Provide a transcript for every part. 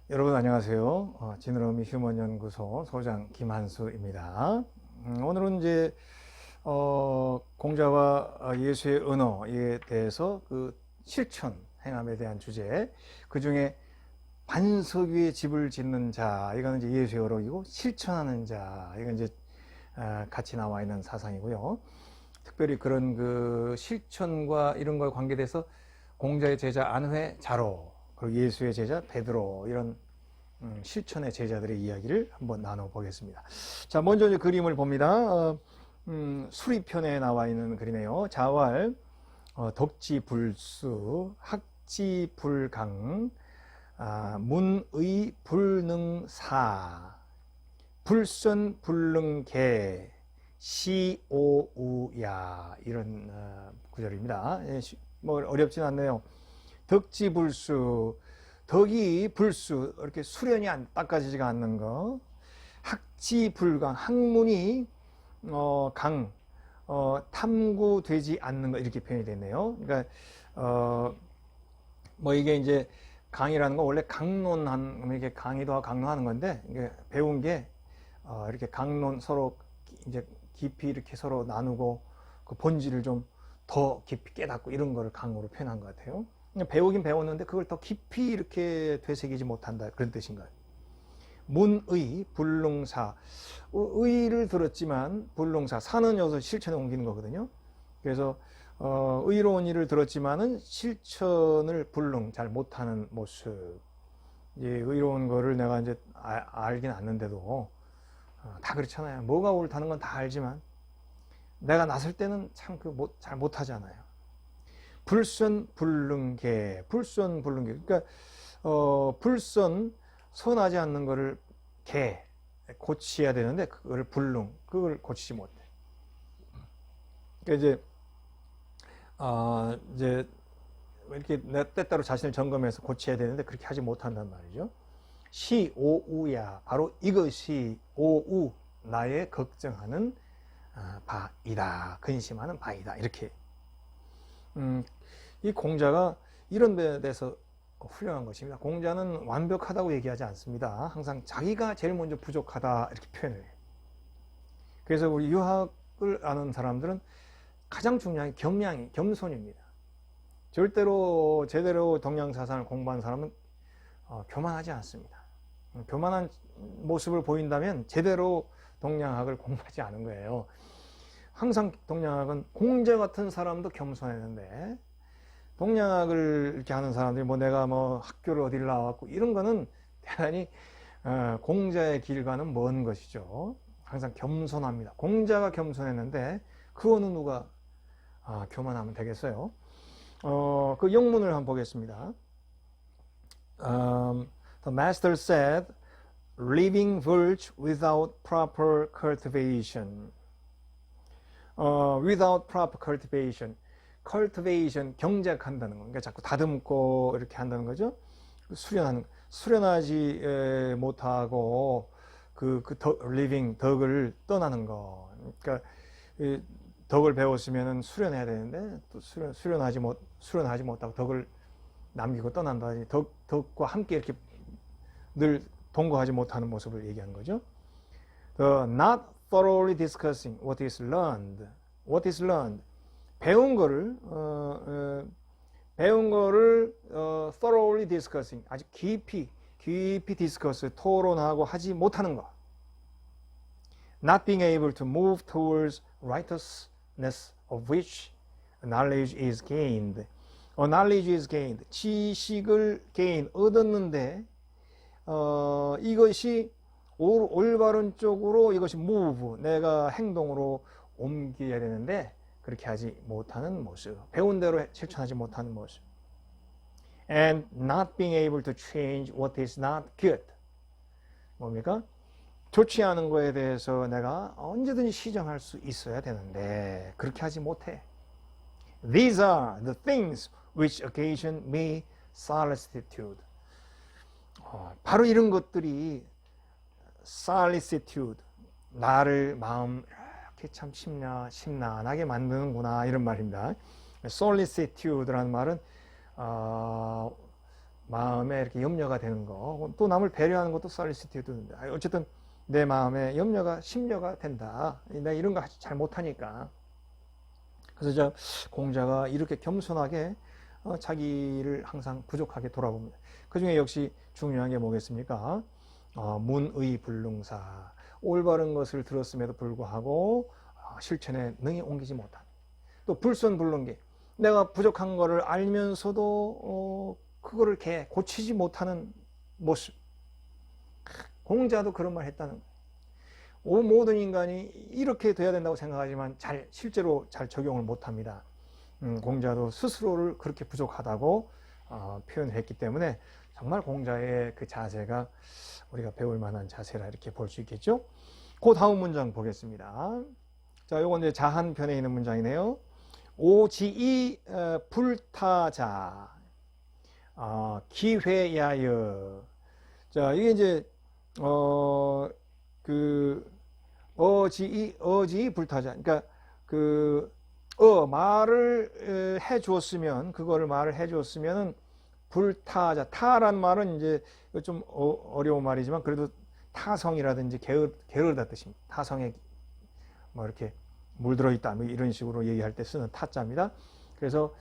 여러분 안녕하세요. 지느러미 휴먼연구소 소장 김한수입니다. 오늘은 이제 공자와 예수의 언어에 대해서 그 실천 행함에 대한 주제, 그 중에 반석 위에 집을 짓는 자, 이거는 이제 예수의 어록이고, 실천하는 자, 이건 이제 같이 나와 있는 사상이고요. 특별히 그런 그 실천과 이런 걸 관계돼서 공자의 제자 안회 자로, 그리고 예수의 제자 베드로, 이런 실천의 제자들의 이야기를 한번 나눠보겠습니다. 자, 먼저 이제 그림을 봅니다. 수리편에 나와 있는 글이네요. 자왈, 덕지불수, 학지불강, 문의 불능사, 불선불능계, 시오우야, 이런 구절입니다. 뭐 어렵진 않네요. 덕지불수, 덕이 불수, 이렇게 수련이 닦아지지가 않는 거. 학지불강, 학문이 강, 탐구되지 않는 거, 이렇게 표현이 됐네요. 그러니까 뭐 이게 이제 강의라는 건 원래 강론한, 이렇게 강의도 강론하는 건데, 이게 배운 게 이렇게 강론 서로 이제 깊이 이렇게 서로 나누고 그 본질을 좀 더 깊이 깨닫고 이런 거를 강으로 표현한 것 같아요. 배우긴 배웠는데 그걸 더 깊이 이렇게 되새기지 못한다, 그런 뜻인가요? 문의 불능사, 의를 들었지만 불능사, 사는 여기서 실천에 옮기는 거거든요. 그래서 의로운 일을 들었지만은 실천을 불능, 잘 못하는 모습. 이제 의로운 거를 내가 이제 알긴 아는데도 다 그렇잖아요. 뭐가 옳다는 건 다 알지만 내가 나설 때는 참 잘 못하잖아요. 불선불능계, 불선불능계. 그러니까 불선, 선하지 않는 거를 고쳐야 되는데 그걸 불능, 그걸 고치지 못해. 그러니까 이제 이렇게 내 때때로 자신을 점검해서 고쳐야 되는데 그렇게 하지 못한단 말이죠. 시오우야, 바로 이것이 오우, 나의 걱정하는 바이다, 근심하는 바이다, 이렇게. 이 공자가 이런 데 대해서 훌륭한 것입니다. 공자는 완벽하다고 얘기하지 않습니다. 항상 자기가 제일 먼저 부족하다, 이렇게 표현을 해요. 그래서 우리 유학을 아는 사람들은 가장 중요한 게 겸양이, 겸손입니다. 절대로 제대로 동양사상을 공부한 사람은 교만하지 않습니다. 교만한 모습을 보인다면 제대로 동양학을 공부하지 않은 거예요. 항상 동양학은 공자 같은 사람도 겸손했는데, 동양학을 이렇게 하는 사람들이 뭐 내가 뭐 학교를 어디를 나왔고 이런 거는 대단히 공자의 길과는 먼 것이죠. 항상 겸손합니다. 공자가 겸손했는데 그 어느 누가 교만하면 되겠어요. 그 영문을 한번 보겠습니다. The master said, living virtue without proper cultivation. Without proper cultivation. cultivation, 경작한다는 거. 그러니까 자꾸 다듬고 이렇게 한다는 거죠. 수련하는, 수련하지 못하고 living, 덕을 떠나는 거. 그러니까 덕을 배웠으면 수련해야 되는데 또 수련하지 못하고 덕을 남기고 떠난다. 덕과 함께 이렇게 늘 동거하지 못하는 모습을 얘기하는 거죠. Not thoroughly discussing what is learned. What is learned? 배운 거를 thoroughly discussing, 아주 깊이 디스커스, 토론하고 하지 못하는 거. Not being able to move towards righteousness of which knowledge is gained. knowledge is gained. 지식을 얻었는데 이것이 올바른 쪽으로, 이것이 move, 내가 행동으로 옮겨야 되는데 그렇게 하지 못하는 모습, 배운 대로 실천하지 못하는 모습. And not being able to change what is not good. 뭡니까? 좋지 않은 거에 대해서 내가 언제든지 시정할 수 있어야 되는데 그렇게 하지 못해. These are the things which occasion me solicitude. 바로 이런 것들이 solicitude, 나를 마음 이렇게 참 심란하게 만드는구나, 이런 말입니다. solicitude라는 말은 마음에 이렇게 염려가 되는 거, 또 남을 배려하는 것도 솔리시티드인데, 어쨌든 내 마음에 염려가 심려가 된다. 내가 이런 거 잘 못하니까. 그래서 저 공자가 이렇게 겸손하게 자기를 항상 부족하게 돌아봅니다. 그 중에 역시 중요한 게 뭐겠습니까? 문의불능사, 올바른 것을 들었음에도 불구하고 실천에 능히 옮기지 못한. 또 불선불능기, 내가 부족한 거를 알면서도 그거를 고치지 못하는 모습. 공자도 그런 말 했다는 거예요. 모든 인간이 이렇게 돼야 된다고 생각하지만 실제로 잘 적용을 못합니다. 공자도 스스로를 그렇게 부족하다고 표현했기 때문에 정말 공자의 그 자세가 우리가 배울 만한 자세라 이렇게 볼 수 있겠죠. 그 다음 문장 보겠습니다. 자, 요건 이제 자한편에 있는 문장이네요. 오지이 불타자 기회야여. 자, 이게 이제 어지 불타자. 그러니까 말을 해 주었으면, 그거를 말을 해 주었으면은 불타자. 타란 말은 이제 좀 어려운 말이지만 그래도 타성이라든지 게으르다 뜻입니다. 타성에 뭐 이렇게 물들어 있다, 뭐 이런 식으로 얘기할 때 쓰는 타자입니다. 그래서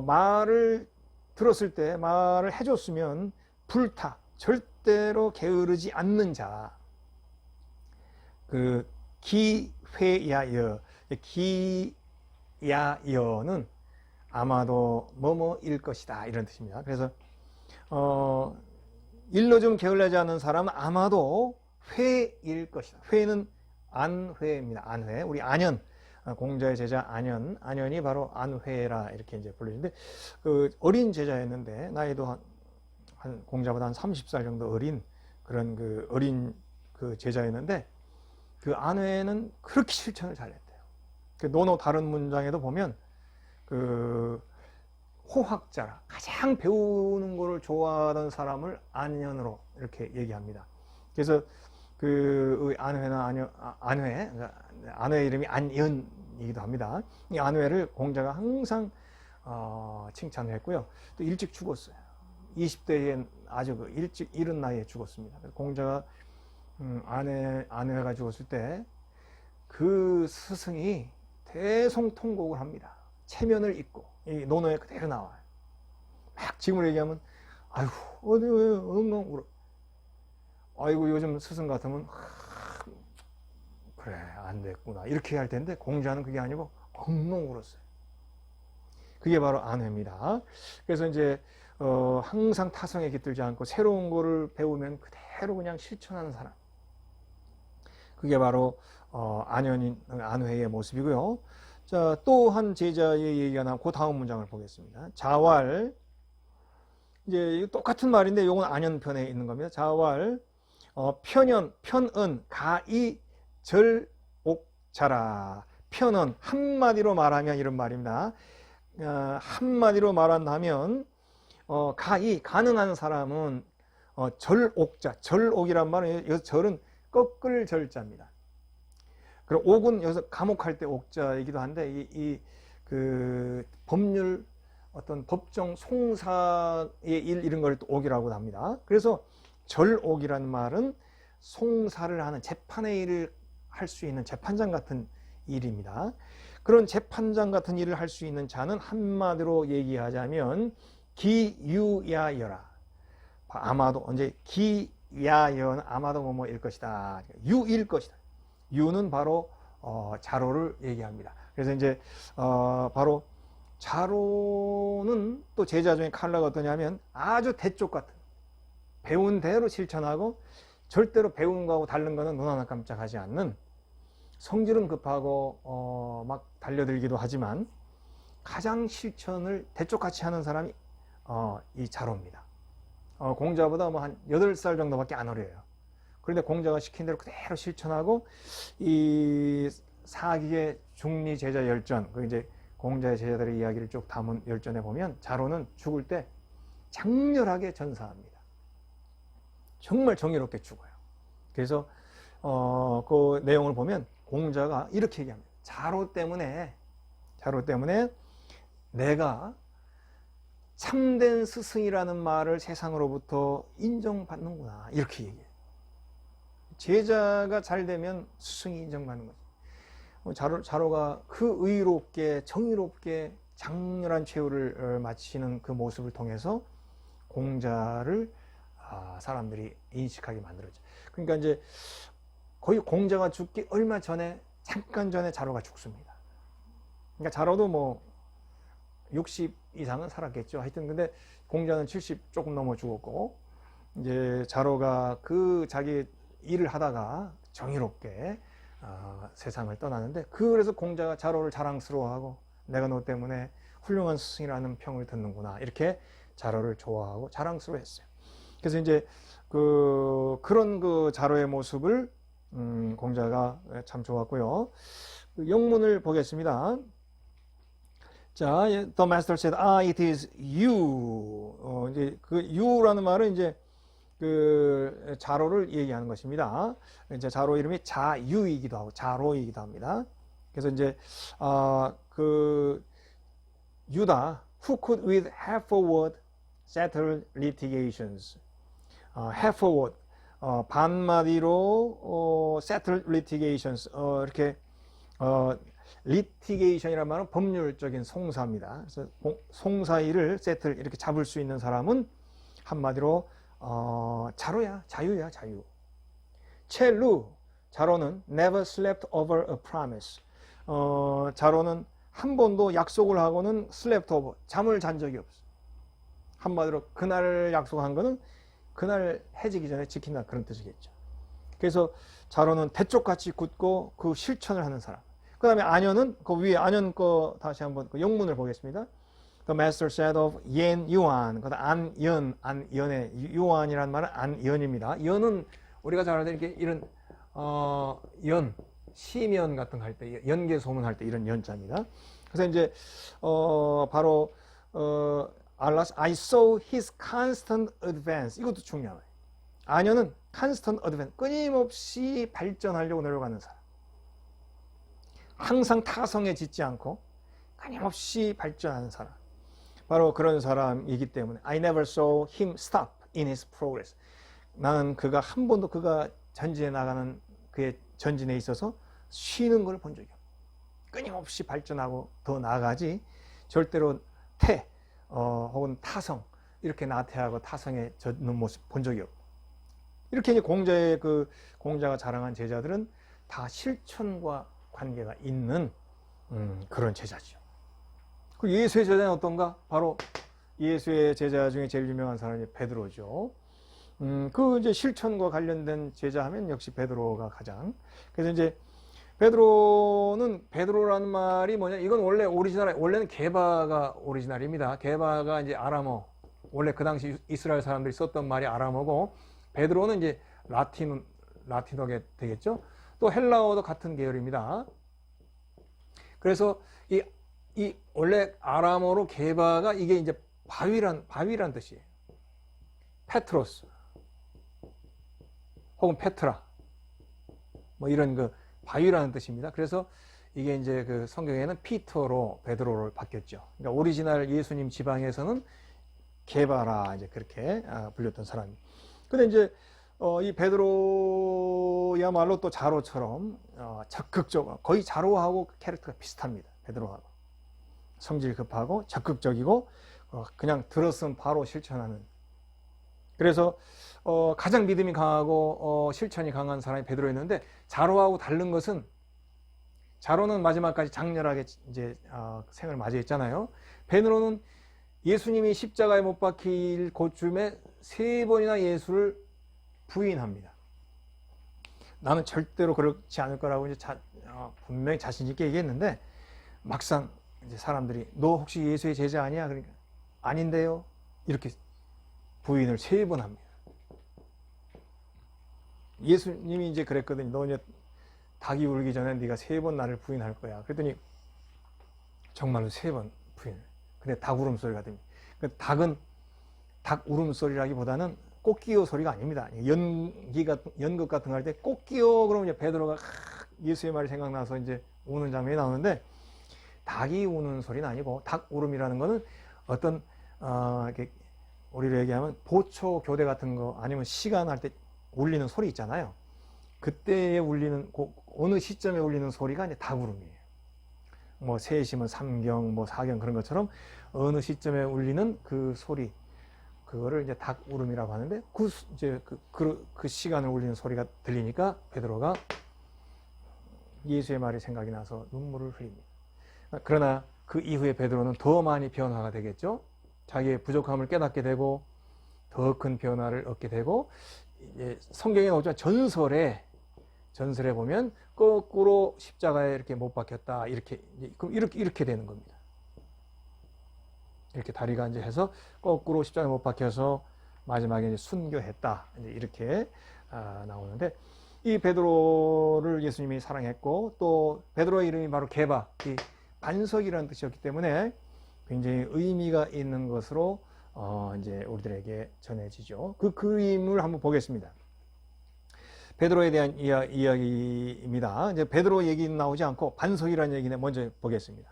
말을 들었을 때, 말을 해줬으면 불타, 절대로 게으르지 않는 자. 그 기회야여, 기야여는 아마도 뭐뭐일 것이다, 이런 뜻입니다. 그래서 일로 좀 게을르지 않는 사람은 아마도 회일 것이다. 회는 안회입니다. 안회. 우리 안현, 공자의 제자 안현이 바로 안회라 이렇게 이제 불리는데, 그 어린 제자였는데 나이도 한 공자보다 한 30살 정도 어린 그런 그 어린 그 제자였는데, 그 안회는 그렇게 실천을 잘했대요. 그 논어 다른 문장에도 보면 그 호학자라, 가장 배우는 거를 좋아하던 사람을 안현으로 이렇게 얘기합니다. 그래서 그 안회 이름이 안연이기도 합니다. 이 안회를 공자가 항상 칭찬을 했고요. 또 일찍 죽었어요. 20대에 아주 일찍 이른 나이에 죽었습니다. 공자가 안회가 죽었을 때 그 스승이 대성통곡을 합니다. 체면을 입고, 이 논어에 그대로 나와요. 막 지금으로 얘기하면 아이고 어디 엉엉 울어. 아이고 요즘 스승 같으면 그래 안 됐구나 이렇게 할 텐데, 공자는 그게 아니고 엉엉 울었어요. 그게 바로 안회입니다. 그래서 이제 항상 타성에 깃들지 않고 새로운 거를 배우면 그대로 그냥 실천하는 사람, 그게 바로 안회의 모습이고요. 자, 또 한 제자의 얘기가 나오고 그 다음 문장을 보겠습니다. 자왈, 이제 똑같은 말인데 이건 안현편에 있는 겁니다. 자왈 편연, 편은, 가이, 절옥자라. 편은 한마디로 말하면 이런 말입니다. 한마디로 말한다면 가이, 가능한 사람은 절옥자, 절옥이란 말은 여기서 절은 꺾을 절자입니다. 그리고 옥은 여기서 감옥할 때 옥자이기도 한데 그 법률 어떤 법정 송사의 일 이런 걸 또 옥이라고 합니다. 그래서 절옥이라는 말은 송사를 하는 재판의 일을 할 수 있는 재판장 같은 일입니다. 그런 재판장 같은 일을 할 수 있는 자는 한마디로 얘기하자면 기유야여라. 아마도 언제 기야여는 아마도 뭐뭐일 것이다. 유일 것이다. 유는 바로 자로를 얘기합니다. 그래서 이제 바로 자로는 또 제자 중에 칼라가 어떠냐면 아주 대쪽 같은, 배운 대로 실천하고 절대로 배운 거하고 다른 거는 눈 하나 깜짝하지 않는, 성질은 급하고 막 달려들기도 하지만 가장 실천을 대쪽같이 하는 사람이 이 자로입니다. 공자보다 뭐 한 8살 정도밖에 안 어려요. 그런데 공자가 시킨 대로 그대로 실천하고, 이 사기의 중리 제자 열전, 그 이제 공자의 제자들의 이야기를 쭉 담은 열전에 보면 자로는 죽을 때 장렬하게 전사합니다. 정말 정의롭게 죽어요. 그래서 그 내용을 보면 공자가 이렇게 얘기합니다. 자로 때문에 내가 참된 스승이라는 말을 세상으로부터 인정받는구나, 이렇게 얘기해요. 제자가 잘 되면 스승이 인정받는 거죠. 자로가 그 의롭게 정의롭게 장렬한 최후를 마치는 그 모습을 통해서 공자를 사람들이 인식하게 만들었죠. 그러니까 이제 거의 공자가 죽기 얼마 전에, 잠깐 전에 자로가 죽습니다. 그러니까 자로도 뭐 60 이상은 살았겠죠. 하여튼 근데 공자는 70 조금 넘어 죽었고, 이제 자로가 그 자기 일을 하다가 정의롭게 세상을 떠나는데, 그래서 공자가 자로를 자랑스러워하고 내가 너 때문에 훌륭한 스승이라는 평을 듣는구나, 이렇게 자로를 좋아하고 자랑스러워했어요. 그래서 이제 그런 그 자로의 모습을 공자가 참 좋았고요. 영문을 보겠습니다. 자, the master said, it is you. 이제 그 you라는 말은 이제 그 자로를 얘기하는 것입니다. 이제 자로 이름이 자유이기도 하고 자로이기도 합니다. 그래서 이제 그 유다, who could with half a word settle litigations. half a word, 반마디로 settle litigations. 이렇게 litigation이라는 말은 법률적인 송사입니다. 그래서 송사일을 settle 이렇게 잡을 수 있는 사람은 한마디로 자로야, 자유야, 자유. 첼루, 자로는 never slept over a promise. 자로는 한 번도 약속을 하고는 slept over, 잠을 잔 적이 없어. 한마디로 그날 약속한 거는 그날 해지기 전에 지킨다, 그런 뜻이겠죠. 그래서 자로는 대쪽같이 굳고 그 실천을 하는 사람. 그 다음에 안연은 그 위에 안연 거 다시 한번 그 영문을 보겠습니다. The master said of 옌 유안. 안연의 유안이라는 말은 안연입니다. 연은 우리가 잘 알던 이렇게 이런 연, 시면 같은 거 할 때, 연계 소문할 때 이런 연자입니다. 그래서 이제 바로 I saw his constant advance. 이것도 중요해요. 안연은 constant advance, 끊임없이 발전하려고 노력하는 사람. 항상 타성에 짖지 않고 끊임없이 발전하는 사람. 바로 그런 사람이기 때문에 I never saw him stop in his progress. 나는 그가 한 번도 그가 전진해 나가는 그의 전진에 있어서 쉬는 걸 본 적이 없어요. 끊임없이 발전하고 더 나아가지 절대로 혹은 타성 이렇게 나태하고 타성에 젖는 모습 본 적이 없고, 이렇게 이제 공자가 자랑한 제자들은 다 실천과 관계가 있는 그런 제자죠. 그 예수의 제자는 어떤가? 바로 예수의 제자 중에 제일 유명한 사람이 베드로죠. 그 이제 실천과 관련된 제자하면 역시 베드로가 가장. 그래서 이제 베드로라는 말이 뭐냐? 이건 원래 원래는 게바가 오리지널입니다. 게바가 이제 아람어, 원래 그 당시 이스라엘 사람들이 썼던 말이 아람어고, 베드로는 이제 라틴어게 되겠죠. 또 헬라어도 같은 계열입니다. 그래서 이 원래 아람어로 게바가 이게 이제 바위란 뜻이에요. 페트로스 혹은 페트라 뭐 이런 그 바위라는 뜻입니다. 그래서 이게 이제 그 성경에는 피터로 베드로를 바뀌었죠. 그러니까 오리지널 예수님 지방에서는 게바라 이제 그렇게 불렸던 사람이. 근데 이제 이 베드로야말로 또 자로처럼 적극적으로, 거의 자로하고 캐릭터가 비슷합니다. 베드로하고 성질 급하고 적극적이고 그냥 들었으면 바로 실천하는. 그래서 가장 믿음이 강하고 실천이 강한 사람이 베드로였는데, 자로하고 다른 것은, 자로는 마지막까지 장렬하게 이제 생을 맞이했잖아요. 베드로는 예수님이 십자가에 못 박힐 그쯤에 3번이나 예수를 부인합니다. 나는 절대로 그렇지 않을 거라고 이제 분명히 자신 있게 얘기했는데, 막상 이제 사람들이 너 혹시 예수의 제자 아니야? 그러니까 아닌데요. 이렇게 부인을 3번 합니다. 예수님이 이제 그랬거든요. 너 이제 닭이 울기 전에 네가 3번 나를 부인할 거야. 그랬더니 정말로 3번 부인을. 근데 닭 울음소리가 됩니다. 닭은 닭 울음소리라기보다는 꽃기호 소리가 아닙니다. 연극 같은 거 할 때 꽃기호 그러면 이제 베드로가 예수의 말이 생각나서 이제 우는 장면이 나오는데, 닭이 우는 소리는 아니고, 닭 울음이라는 거는 어떤 이렇게 우리로 얘기하면 보초 교대 같은 거 아니면 시간 할 때 울리는 소리 있잖아요. 그때에 울리는 어느 시점에 울리는 소리가 이제 닭울음이에요. 뭐 3시면 3경, 뭐 4경 그런 것처럼 어느 시점에 울리는 그 소리, 그거를 이제 닭울음이라고 하는데 이제 그 시간을 울리는 소리가 들리니까 베드로가 예수의 말이 생각이 나서 눈물을 흘립니다. 그러나 그 이후에 베드로는 더 많이 변화가 되겠죠. 자기의 부족함을 깨닫게 되고 더 큰 변화를 얻게 되고, 성경에 나오지만 전설에 보면 거꾸로 십자가에 이렇게 못 박혔다, 이렇게 되는 겁니다. 이렇게 다리가 이제 해서 거꾸로 십자가에 못 박혀서 마지막에 이제 순교했다, 이렇게 나오는데, 이 베드로를 예수님이 사랑했고 또 베드로의 이름이 바로 게바, 이 반석이라는 뜻이었기 때문에 굉장히 의미가 있는 것으로 이제 우리들에게 전해지죠. 그 그림을 한번 보겠습니다. 베드로에 대한 이야기입니다. 이제 베드로 얘기는 나오지 않고 반석이라는 얘기는 먼저 보겠습니다.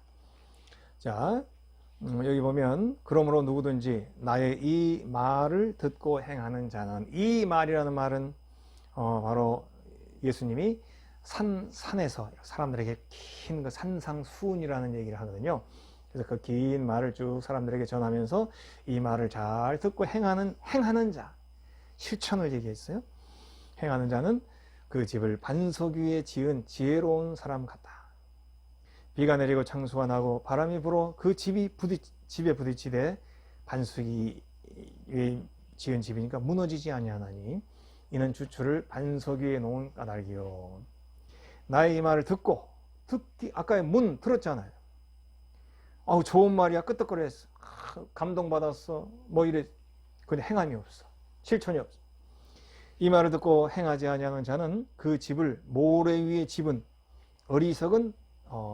자, 여기 보면 그러므로 누구든지 나의 이 말을 듣고 행하는 자는, 이 말이라는 말은 바로 예수님이 산에서 사람들에게 긴 그 산상수훈이라는 얘기를 하거든요. 그래서 그 긴 말을 쭉 사람들에게 전하면서 이 말을 잘 듣고 행하는 자, 실천을 얘기했어요. 행하는 자는 그 집을 반석 위에 지은 지혜로운 사람 같다. 비가 내리고 창수가 나고 바람이 불어 그 집에 부딪히되 반석이 위에 지은 집이니까 무너지지 아니하나니 이는 주추를 반석 위에 놓은 까닭이요. 나의 이 말을 듣기, 아까 문 들었잖아요. 좋은 말이야, 끄떡거렸어, 감동받았어, 뭐 이래. 근데 행함이 없어, 실천이 없어. 이 말을 듣고 행하지 아니하는 자는 그 집을 모래 위에 집은 어리석은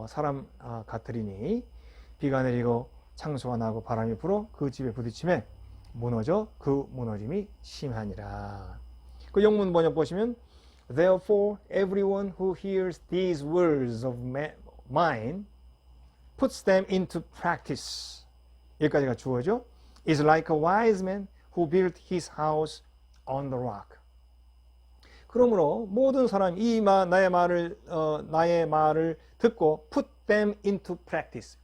사람 같으리니 비가 내리고 창수가 나고 바람이 불어 그 집에 부딪힘에 무너져 그 무너짐이 심하니라. 그 영문 번역 보시면 Therefore everyone who hears these words of mine puts them into practice, 여기까지가 주어죠. is like a wise man who built his house on the rock. 그러므로 모든 사람이 나의 말을 듣고 put them into practice,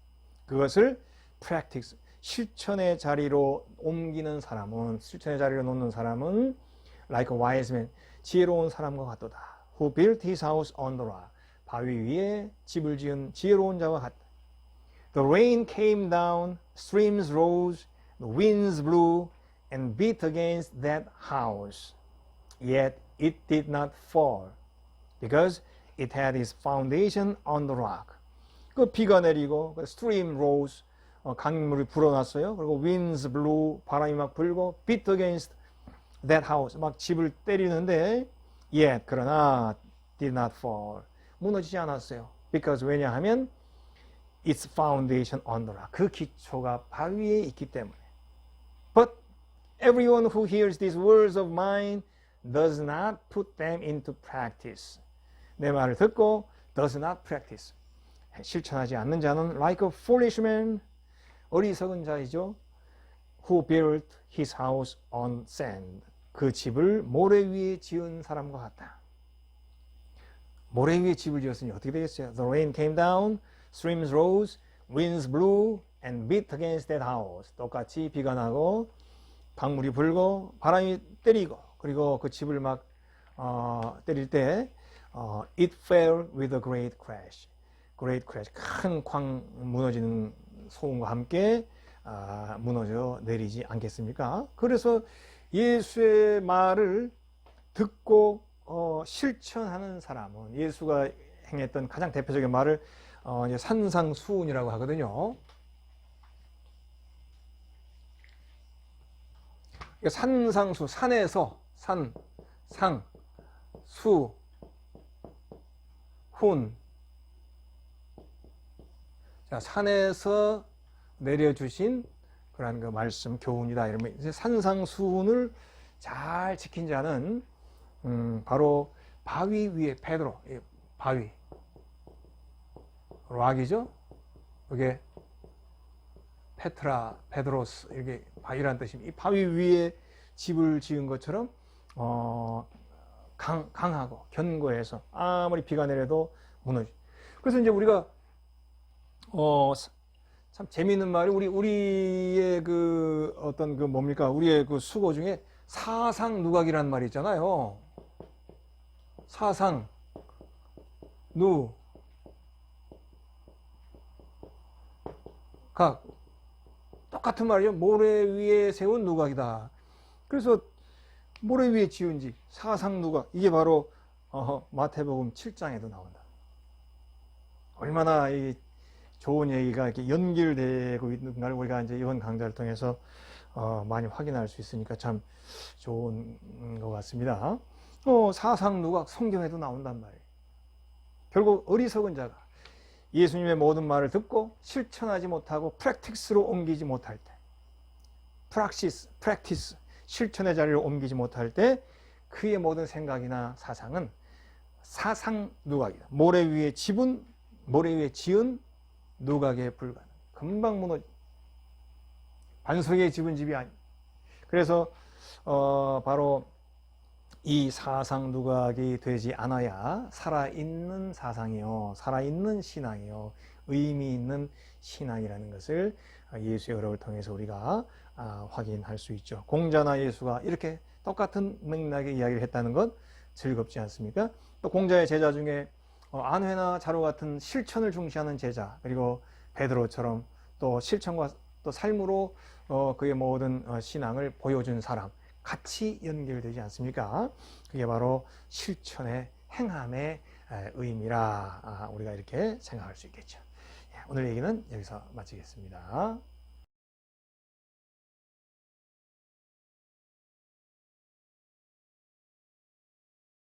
그것을 practice, 실천의 자리로 옮기는 사람은, 실천의 자리로 놓는 사람은 like a wise man, 지혜로운 사람과 같도다. who built his house on the rock, 바위 위에 집을 지은 지혜로운 자와 같다. The rain came down, streams rose, the winds blew and beat against that house. Yet it did not fall, because it had its foundation on the rock. 그 비가 내리고, stream rose, 강물이 불어났어요. 그리고 winds blew, 바람이 막 불고, beat against that house, 막 집을 때리는데, yet, 그러나, did not fall, 무너지지 않았어요. because, 왜냐하면, its foundation on the rock, 그 기초가 바위에 있기 때문에. But everyone who hears these words of mine does not put them into practice. 내 말을 듣고 does not practice, 실천하지 않는 자는 like a foolish man, 어리석은 자이죠. who built his house on sand, 그 집을 모래 위에 지은 사람과 같다. 모래 위에 집을 지었으니 어떻게 되겠어요? The rain came down, streams rose, winds blew and beat against that house. 똑같이 비가 나고 강물이 불고 바람이 때리고, 그리고 그 집을 막 때릴 때 it fell with a great crash. great crash, 큰 무너지는 소음과 함께 무너져 내리지 않겠습니까? 그래서 예수의 말을 듣고 실천하는 사람은, 예수가 행했던 가장 대표적인 말을 이제 산상수훈이라고 하거든요. 산상수, 산에서 상, 수, 훈. 자, 산에서 내려주신 그러한 그 말씀, 교훈이다. 이러면 이제 산상수훈을 잘 지킨 자는 바로 바위 위에, 베드로, 바위, 락이죠. 그게 페트라, 베드로스 이렇게 바위란 뜻입니다. 이 바위 위에 집을 지은 것처럼 강하고 견고해서 아무리 비가 내려도 무너지. 그래서 이제 우리가 참 재미있는 말이 우리의 그 어떤 그 뭡니까? 우리의 그 수고 중에 사상 누각이라는 말이 있잖아요. 사상 누각 똑같은 말이죠. 모래 위에 세운 누각이다. 그래서 모래 위에 지은 집 사상 누각 이게 바로 마태복음 7장에도 나온다. 얼마나 이 좋은 얘기가 이렇게 연결되고 있는 걸 우리가 이제 이번 강좌를 통해서 많이 확인할 수 있으니까 참 좋은 것 같습니다. 사상 누각 성경에도 나온단 말이에요. 결국 어리석은 자가 예수님의 모든 말을 듣고 실천하지 못하고 프랙티스로 옮기지 못할 때, 프랙티스, 실천의 자리를 옮기지 못할 때 그의 모든 생각이나 사상은 사상 누각이다. 모래 위에 지은 누각에 불과한. 금방 무너져. 반석에 집은 집이 아니. 그래서 바로 이 사상 누각이 되지 않아야 살아있는 사상이요, 살아있는 신앙이요, 의미 있는 신앙이라는 것을 예수의 어록을 통해서 우리가 확인할 수 있죠. 공자나 예수가 이렇게 똑같은 맥락의 이야기를 했다는 건 즐겁지 않습니까? 또 공자의 제자 중에 안회나 자로 같은 실천을 중시하는 제자, 그리고 베드로처럼 또 실천과 또 삶으로 그의 모든 신앙을 보여준 사람, 같이 연결되지 않습니까? 그게 바로 실천의 행함의 의미라 우리가 이렇게 생각할 수 있겠죠. 오늘 얘기는 여기서 마치겠습니다.